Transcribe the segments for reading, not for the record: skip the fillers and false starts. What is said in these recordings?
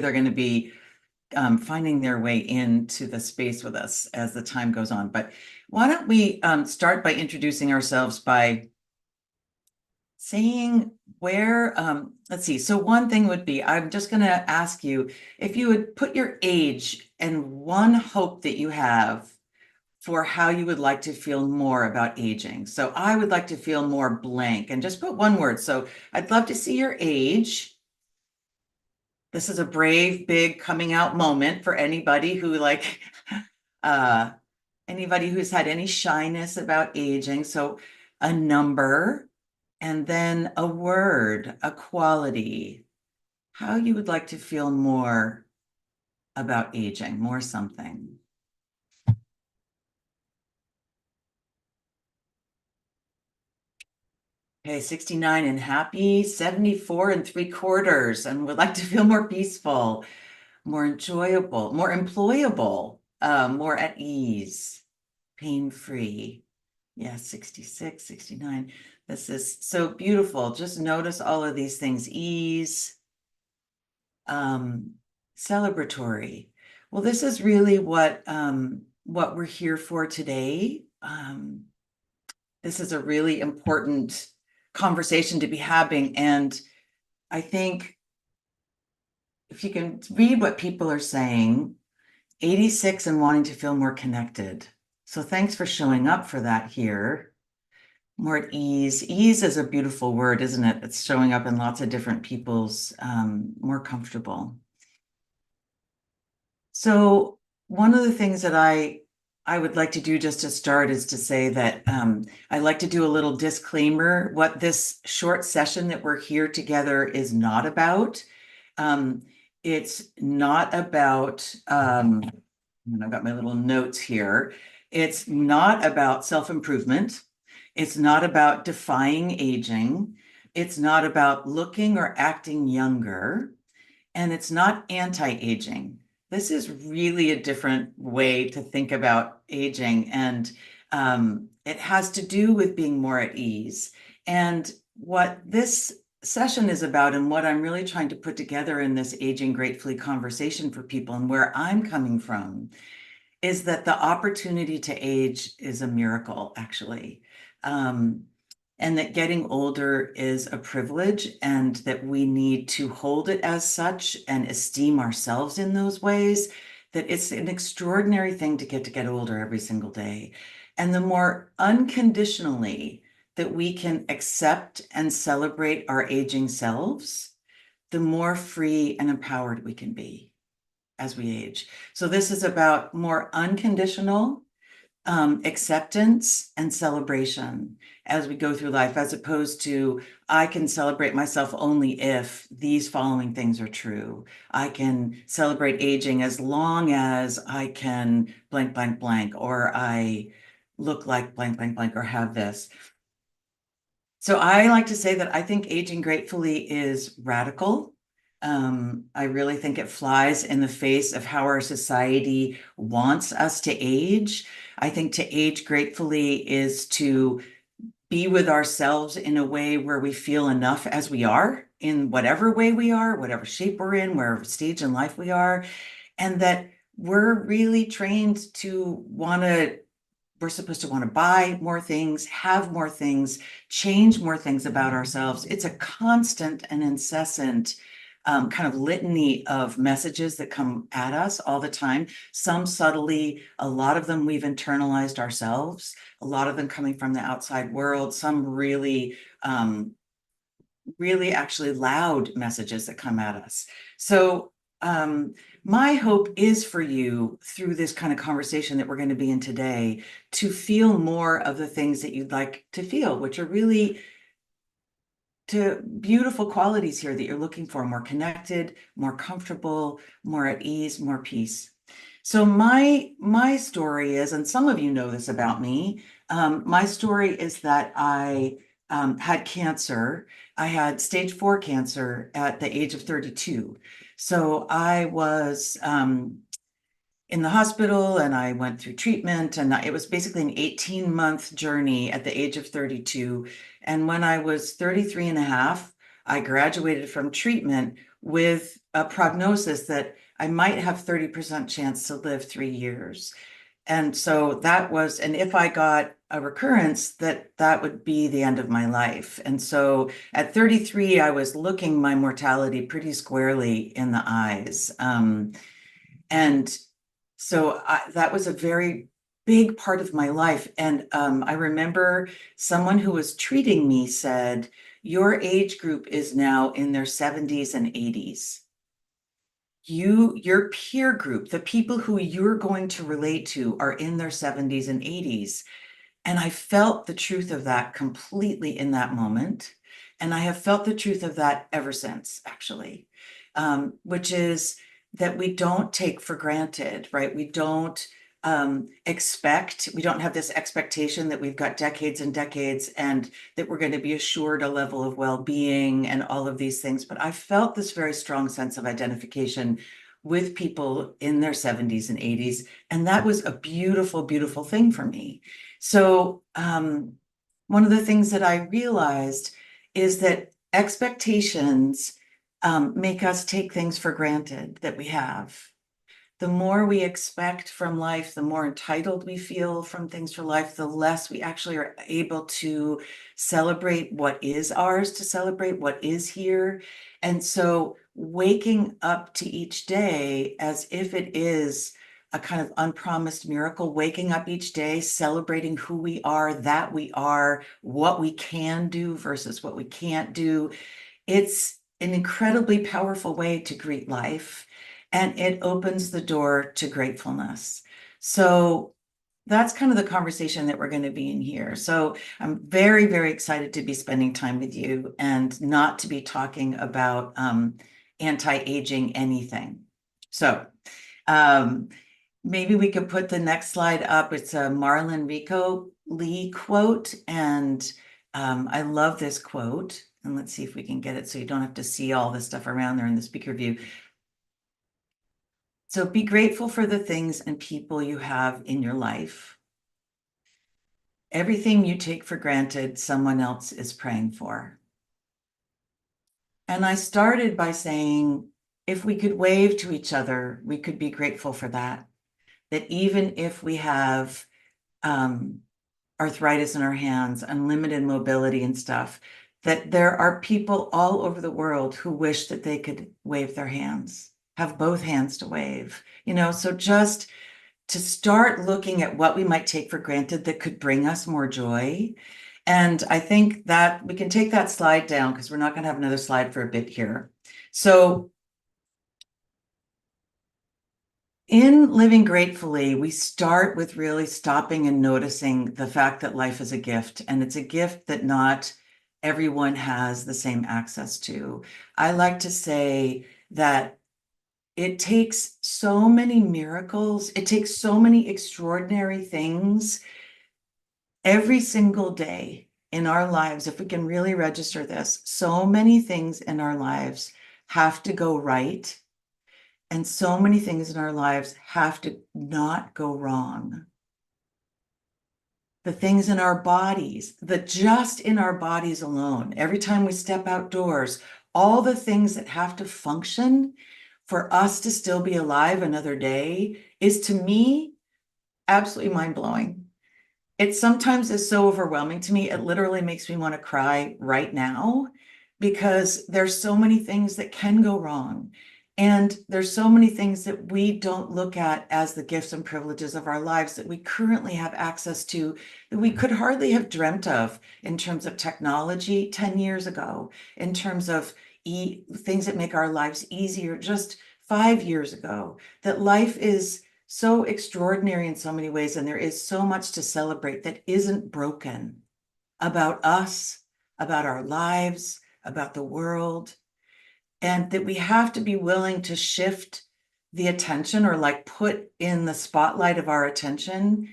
they're going to be finding their way into the space with us as the time goes on. But why don't we start by introducing ourselves by saying where, let's see. So one thing would be, I'm just going to ask you if you would put your age and one hope that you have for how you would like to feel more about aging. So I would like to feel more blank, and just put one word. So I'd love to see your age. This is a brave, big coming out moment for anybody who uh, anybody who's had any shyness about aging. So a number, and then a word, a quality, how you would like to feel more about aging, more something. Okay, 69 and happy, 74 and 3/4, and would like to feel more peaceful, more enjoyable, more employable, more at ease, pain-free. Yeah, 66, 69. This is so beautiful. Just notice all of these things. Ease, celebratory. Well, this is really what we're here for today. This is a really important conversation to be having. And I think if you can read what people are saying, 86 and wanting to feel more connected. So thanks for showing up for that here. More at ease. Ease is a beautiful word, isn't it? It's showing up in lots of different people's more comfortable. So one of the things that I would like to do just to start is to say that I like to do a little disclaimer. What this short session that we're here together is not about. It's not about, and I've got my little notes here. It's not about self-improvement. It's not about defying aging. It's not about looking or acting younger. And it's not anti-aging. This is really a different way to think about aging. And it has to do with being more at ease. And what this session is about, and what I'm really trying to put together in this Aging Gratefully conversation for people, and where I'm coming from, is that the opportunity to age is a miracle, actually. And that getting older is a privilege, and that we need to hold it as such and esteem ourselves in those ways, that it's an extraordinary thing to get older every single day. And the more unconditionally that we can accept and celebrate our aging selves, the more free and empowered we can be as we age. So this is about more unconditional acceptance and celebration as we go through life, as opposed to, I can celebrate myself only if these following things are true. I can celebrate aging as long as I can blank, blank, blank, or I look like blank, blank, blank, or have this. So I like to say that I think aging gratefully is radical. I really think it flies in the face of how our society wants us to age. I think to age gratefully is to be with ourselves in a way where we feel enough as we are, in whatever way we are, whatever shape we're in, wherever stage in life we are, and that we're really trained to we're supposed to want to buy more things, have more things, change more things about ourselves. It's a constant and incessant kind of litany of messages that come at us all the time. Some subtly, a lot of them we've internalized ourselves, a lot of them coming from the outside world, some really, really actually loud messages that come at us. So my hope is for you, through this kind of conversation that we're going to be in today, to feel more of the things that you'd like to feel, which are really to beautiful qualities here that you're looking for: more connected, more comfortable, more at ease, more peace. So my story is, and some of you know this about me, my story is that I had cancer. I had stage 4 cancer at the age of 32. So I was in the hospital, and I went through treatment, and it was basically an 18-month journey at the age of 32. And when I was 33 and a half, I graduated from treatment with a prognosis that I might have 30% chance to live 3 years. And so that was, and if I got a recurrence, that would be the end of my life. And so at 33, I was looking my mortality pretty squarely in the eyes. And so that was a very big part of my life. And I remember someone who was treating me said, your age group is now in their 70s and 80s. Your peer group, the people who you're going to relate to are in their 70s and 80s. And I felt the truth of that completely in that moment. And I have felt the truth of that ever since, actually, which is that we don't take for granted, right? We don't we don't have this expectation that we've got decades and decades and that we're going to be assured a level of well-being and all of these things. But I felt this very strong sense of identification with people in their 70s and 80s. And that was a beautiful, beautiful thing for me. So one of the things that I realized is that expectations make us take things for granted that we have. The more we expect from life, the more entitled we feel from things for life, the less we actually are able to celebrate what is ours to celebrate, what is here. And so waking up to each day as if it is a kind of unpromised miracle, waking up each day, celebrating who we are, that we are, what we can do versus what we can't do. It's an incredibly powerful way to greet life, and it opens the door to gratefulness. So that's kind of the conversation that we're going to be in here. So I'm very, very excited to be spending time with you and not to be talking about anti-aging anything. So maybe we could put the next slide up. It's a Marlon Rico Lee quote, and I love this quote. And let's see if we can get it so you don't have to see all this stuff around there in the speaker view. So be grateful for the things and people you have in your life. Everything you take for granted, someone else is praying for. And I started by saying, if we could wave to each other, we could be grateful for that. That even if we have arthritis in our hands, unlimited mobility and stuff, that there are people all over the world who wish that they could wave their hands, have both hands to wave, so just to start looking at what we might take for granted that could bring us more joy. And I think that we can take that slide down because we're not going to have another slide for a bit here. So in living gratefully, we start with really stopping and noticing the fact that life is a gift, and it's a gift that not everyone has the same access to. I like to say that it takes so many miracles, it takes so many extraordinary things every single day in our lives. If we can really register this, so many things in our lives have to go right. And so many things in our lives have to not go wrong. The things in our bodies, just in our bodies alone, every time we step outdoors, all the things that have to function for us to still be alive another day is, to me, absolutely mind-blowing. It sometimes is so overwhelming to me, it literally makes me want to cry right now, because there's so many things that can go wrong. And there's so many things that we don't look at as the gifts and privileges of our lives that we currently have access to, that we could hardly have dreamt of in terms of technology 10 years ago, in terms of things that make our lives easier just 5 years ago. That life is so extraordinary in so many ways, and there is so much to celebrate that isn't broken about us, about our lives, about the world. And that we have to be willing to shift the attention, or put in the spotlight of our attention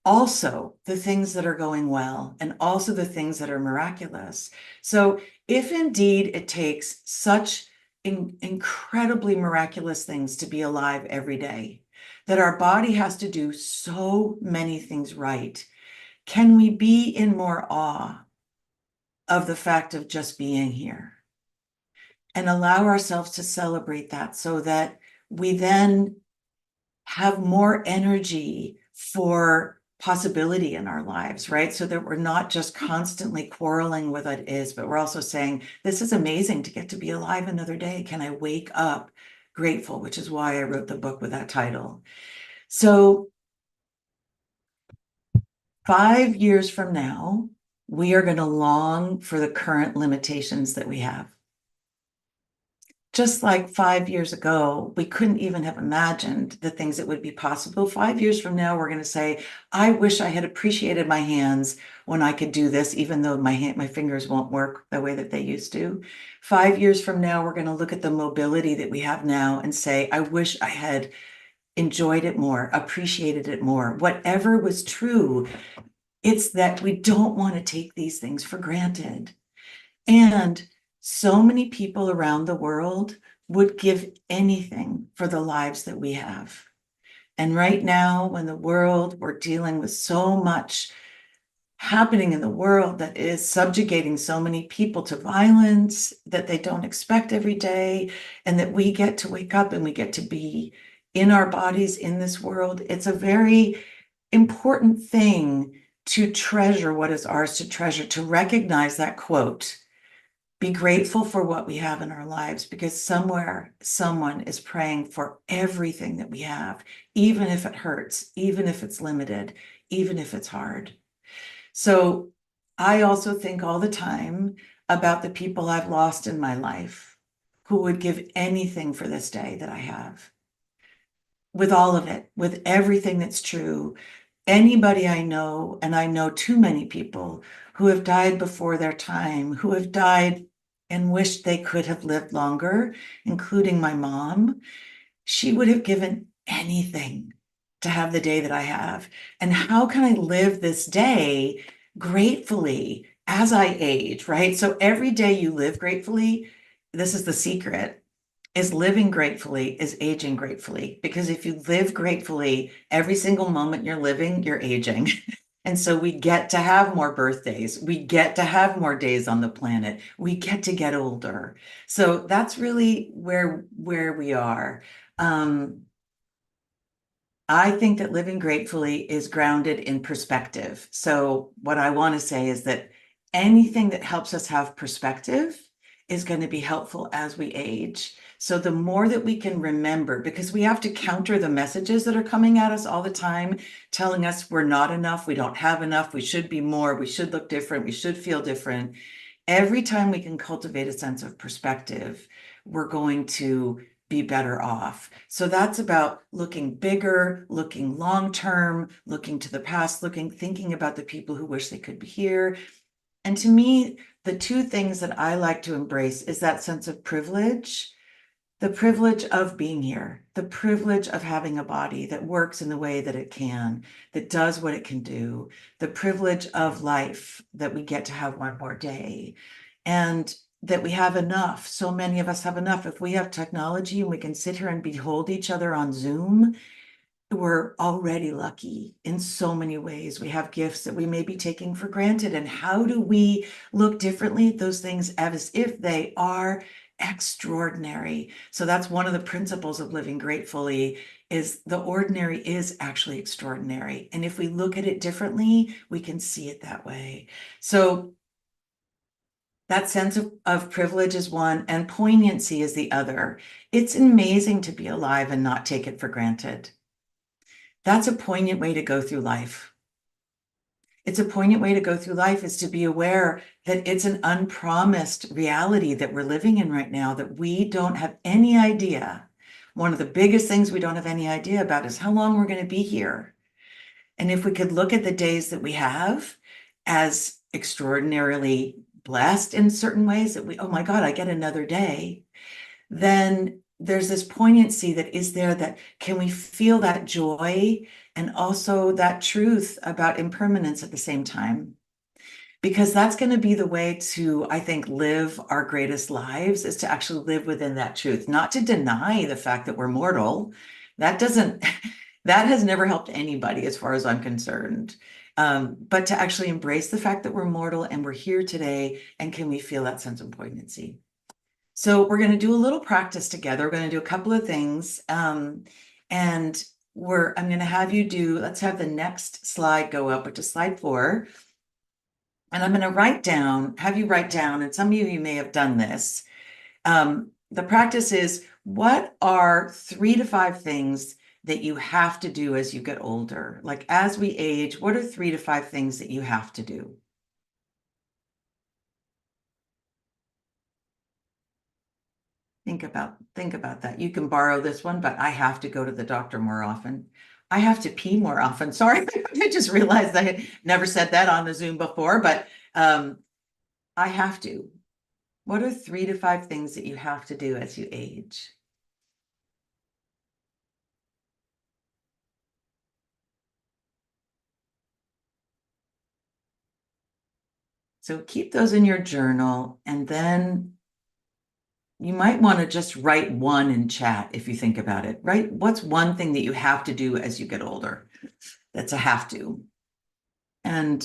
also the things that are going well, and also the things that are miraculous. So if indeed it takes such incredibly miraculous things to be alive every day, that our body has to do so many things right, can we be in more awe of the fact of just being here? and allow ourselves to celebrate that so that we then have more energy for possibility in our lives, right? So that we're not just constantly quarreling with what is, but we're also saying, this is amazing to get to be alive another day. Can I wake up grateful? Which is why I wrote the book with that title. So 5 years from now, we are going to long for the current limitations that we have. Just like 5 years ago, we couldn't even have imagined the things that would be possible. 5 years from now, we're going to say, I wish I had appreciated my hands when I could do this, even though my fingers won't work the way that they used to. 5 years from now, we're going to look at the mobility that we have now and say, I wish I had enjoyed it more, appreciated it more. Whatever was true, it's that we don't want to take these things for granted. And so many people around the world would give anything for the lives that we have. And right now, when the world, we're dealing with so much happening in the world that is subjugating so many people to violence that they don't expect every day, and that we get to wake up and we get to be in our bodies in this world. It's a very important thing to treasure what is ours to treasure, to recognize that quote. Be grateful for what we have in our lives, because somewhere someone is praying for everything that we have, even if it hurts, even if it's limited, even if it's hard. So I also think all the time about the people I've lost in my life who would give anything for this day that I have. With all of it, with everything that's true. Anybody I know, and I know too many people who have died before their time, who have died and wished they could have lived longer, including my mom, she would have given anything to have the day that I have. And how can I live this day gratefully as I age, right? So every day you live gratefully, this is the secret, is living gratefully, is aging gratefully. Because if you live gratefully, every single moment you're living, you're aging. And so we get to have more birthdays. We get to have more days on the planet. We get to get older. So that's really where we are. I think that living gratefully is grounded in perspective. So what I want to say is that anything that helps us have perspective is going to be helpful as we age. So the more that we can remember, because we have to counter the messages that are coming at us all the time, telling us we're not enough, we don't have enough, we should be more, we should look different, we should feel different. Every time we can cultivate a sense of perspective, we're going to be better off. So that's about looking bigger, looking long-term, looking to the past, thinking about the people who wish they could be here. And to me, the two things that I like to embrace is that sense of privilege, the privilege of being here, the privilege of having a body that works in the way that it can, that does what it can do, the privilege of life, that we get to have one more day, and that we have enough. So many of us have enough. If we have technology and we can sit here and behold each other on Zoom, we're already lucky in so many ways. We have gifts that we may be taking for granted. And how do we look differently at those things as if they are extraordinary? So that's one of the principles of living gratefully, is the ordinary is actually extraordinary. And if we look at it differently, we can see it that way. So that sense of privilege is one, and poignancy is the other. It's amazing to be alive and not take it for granted. That's a poignant way to go through life. It's a poignant way to go through life, is to be aware that it's an unpromised reality that we're living in right now, that we don't have any idea. One of the biggest things we don't have any idea about is how long we're going to be here. And if we could look at the days that we have as extraordinarily blessed in certain ways, that we, oh my God, I get another day, then there's this poignancy that is there, that can we feel that joy and also that truth about impermanence at the same time? Because that's going to be the way to, I think, live our greatest lives, is to actually live within that truth, not to deny the fact that we're mortal. That doesn't, that has never helped anybody as far as I'm concerned. But to actually embrace the fact that we're mortal and we're here today, and can we feel that sense of poignancy? So we're going to do a little practice together. We're going to do a couple of things. And I'm going to have you let's have the next slide go up, which is slide 4. And I'm going to have you write down, and some of you may have done this. The practice is, what are 3 to 5 things that you have to do as you get older? Like as we age, what are 3 to 5 things that you have to do? Think about that. You can borrow this one, but I have to go to the doctor more often. I have to pee more often. Sorry, I just realized I had never said that on the Zoom before, but I have to. What are 3 to 5 things that you have to do as you age? So keep those in your journal, and then you might want to just write one in chat if you think about it, right? What's one thing that you have to do as you get older? That's a have to. And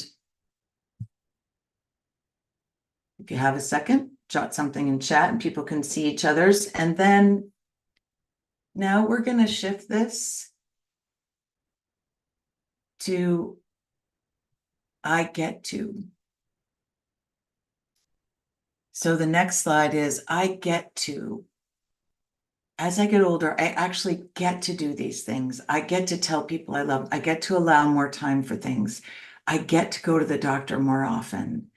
if you have a second, jot something in chat and people can see each other's. And then now we're going to shift this to I get to. So the next slide is I get to. As I get older, I actually get to do these things. I get to tell people I love. I get to allow more time for things. I get to go to the doctor more often.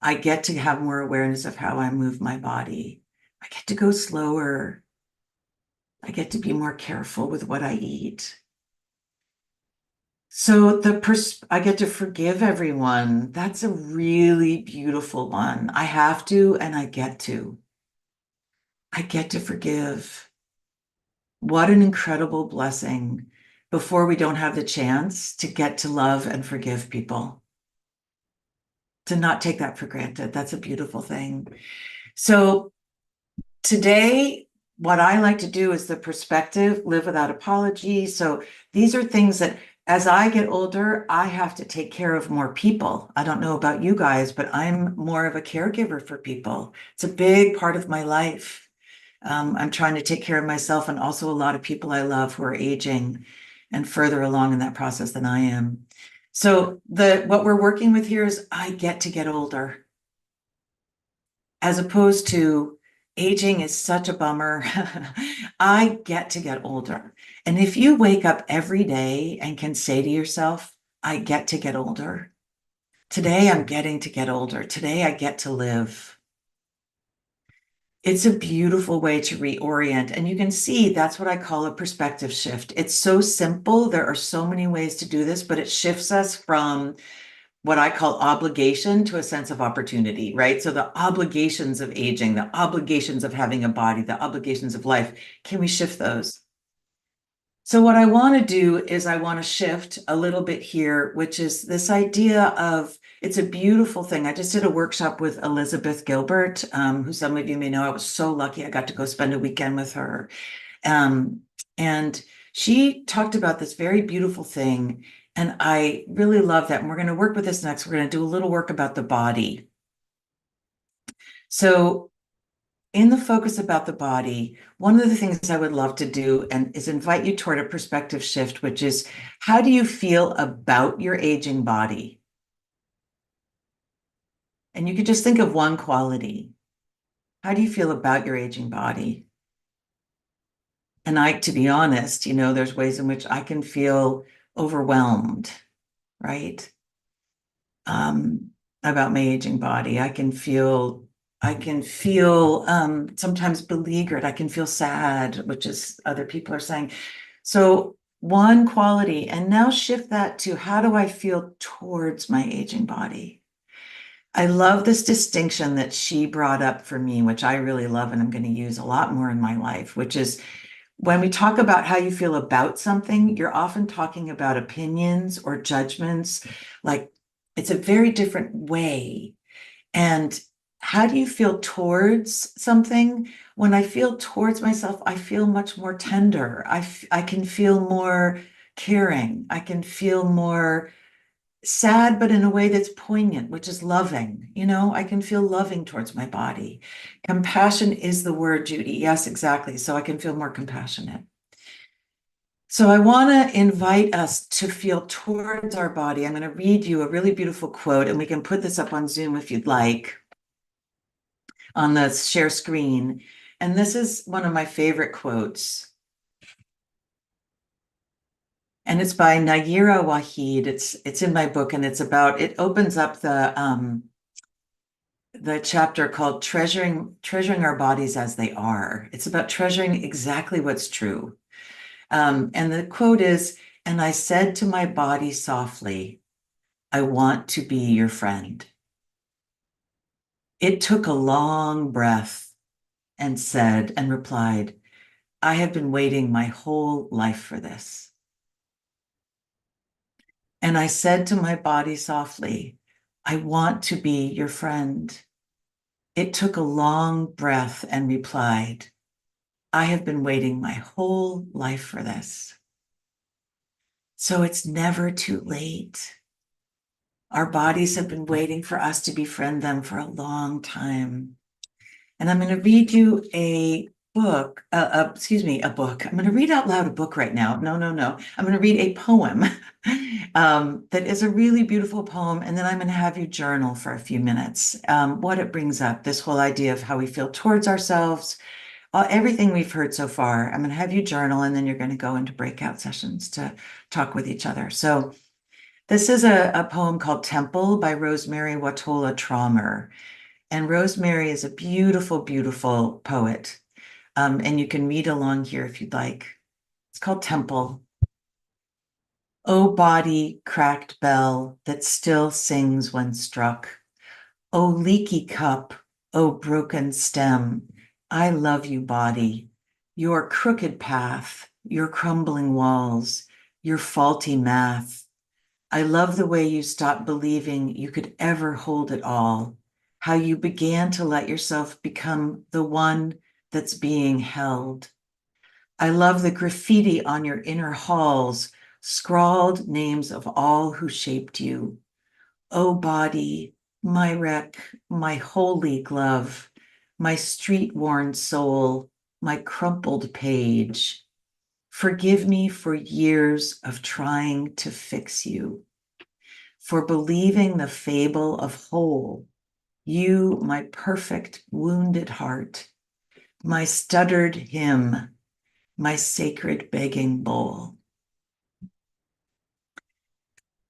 I get to have more awareness of how I move my body. I get to go slower. I get to be more careful with what I eat. So I get to forgive everyone. That's a really beautiful one. I have to, and I get to. I get to forgive. What an incredible blessing before we don't have the chance to get to love and forgive people. To not take that for granted. That's a beautiful thing. So today, what I like to do is the perspective, live without apology. So these are things that as I get older, I have to take care of more people. I don't know about you guys, but I'm more of a caregiver for people. It's a big part of my life. I'm trying to take care of myself and also a lot of people I love who are aging and further along in that process than I am. So what we're working with here is I get to get older, as opposed to aging is such a bummer. I get to get older. And if you wake up every day and can say to yourself, I get to get older. Today I'm getting to get older. Today I get to live. It's a beautiful way to reorient. And you can see that's what I call a perspective shift. It's so simple. There are so many ways to do this, but it shifts us from what I call obligation to a sense of opportunity, right? So the obligations of aging, the obligations of having a body, the obligations of life, can we shift those? So what I want to do is I want to shift a little bit here, which is this idea of, it's a beautiful thing. I just did a workshop with Elizabeth Gilbert, who some of you may know. I was so lucky I got to go spend a weekend with her. And she talked about this very beautiful thing. And I really love that. And we're going to work with this next. We're going to do a little work about the body. So in the focus about the body, one of the things I would love to do is invite you toward a perspective shift, which is, how do you feel about your aging body? And you could just think of one quality. How do you feel about your aging body? And to be honest, there's ways in which I can feel overwhelmed, right? About my aging body. I can feel sometimes beleaguered. I can feel sad, which is other people are saying. So one quality, and now shift that to, how do I feel towards my aging body? I love this distinction that she brought up for me, which I really love, and I'm going to use a lot more in my life, which is, when we talk about how you feel about something, you're often talking about opinions or judgments. Like, it's a very different way. And how do you feel towards something? When I feel towards myself, I feel much more tender. I can feel more caring. I can feel more sad, but in a way that's poignant, which is loving. I can feel loving towards my body. Compassion is the word, Judy. Yes, exactly. So I can feel more compassionate. So I want to invite us to feel towards our body. I'm going to read you a really beautiful quote, and we can put this up on Zoom if you'd like, on the share screen. And this is one of my favorite quotes. And it's by Nagira Wahid. It's in my book, and it opens up the chapter called treasuring our bodies as they are. It's about treasuring exactly what's true. And the quote is, "And I said to my body softly, I want to be your friend. It took a long breath and replied, I have been waiting my whole life for this. And I said to my body softly, I want to be your friend. It took a long breath and replied, I have been waiting my whole life for this." So it's never too late. Our bodies have been waiting for us to befriend them for a long time. And I'm going to read you a book, a book. I'm going to read out loud a book right now. No, no, no. I'm going to read a poem that is a really beautiful poem. And then I'm going to have you journal for a few minutes, what it brings up, this whole idea of how we feel towards ourselves, everything we've heard so far. I'm going to have you journal, and then you're going to go into breakout sessions to talk with each other. So this is a poem called Temple by Rosemary Watola Traumer. And Rosemary is a beautiful, beautiful poet. And you can read along here if you'd like. It's called Temple. O body, cracked bell that still sings when struck. O leaky cup, O broken stem, I love you, body. Your crooked path, your crumbling walls, your faulty math. I love the way you stopped believing you could ever hold it all, how you began to let yourself become the one that's being held. I love the graffiti on your inner halls, scrawled names of all who shaped you. Oh, body, my wreck, my holy glove, my street-worn soul, my crumpled page. Forgive me for years of trying to fix you, for believing the fable of whole, you, my perfect wounded heart, my stuttered hymn, my sacred begging bowl.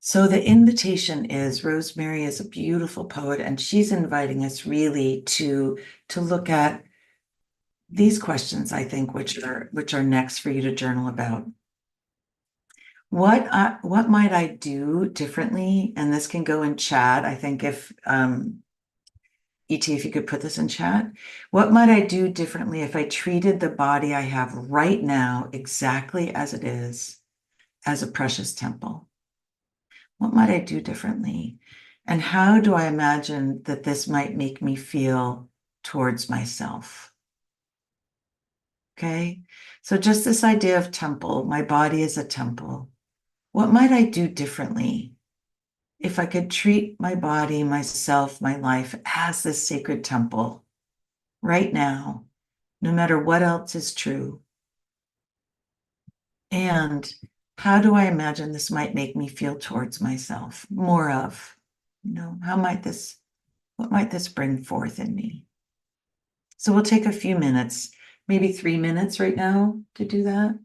So the invitation is, Rosemary is a beautiful poet, and she's inviting us really to look at these questions, I think, which are next for you to journal about. What might I do differently? And this can go in chat. I think if ET, if you could put this in chat. What might I do differently if I treated the body I have right now exactly as it is, as a precious temple? What might I do differently? And how do I imagine that this might make me feel towards myself? Okay, so just this idea of temple, my body is a temple. What might I do differently if I could treat my body, myself, my life as this sacred temple right now, no matter what else is true? And how do I imagine this might make me feel towards myself? More of, what might this bring forth in me? So we'll take a few minutes, maybe 3 minutes right now to do that.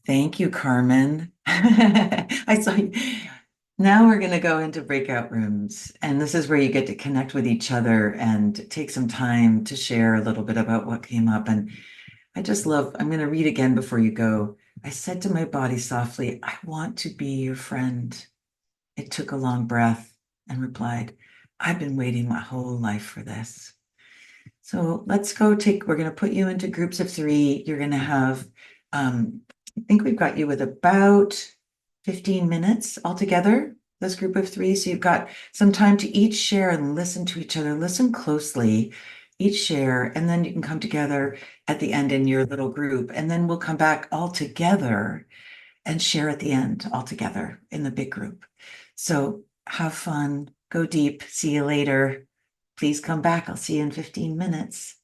Thank you, Carmen. I saw you. Now we're going to go into breakout rooms, and this is where you get to connect with each other and take some time to share a little bit about what came up. And I just love, I'm going to read again before you go. I said to my body softly, I want to be your friend. It took a long breath and replied, I've been waiting my whole life for this. So let's go we're going to put you into groups of three. You're going to have, I think we've got you with about 15 minutes altogether, this group of three. So you've got some time to each share and listen to each other, listen closely, each share, and then you can come together at the end in your little group. And then we'll come back all together and share at the end all together in the big group. So have fun, go deep, see you later. Please come back. I'll see you in 15 minutes.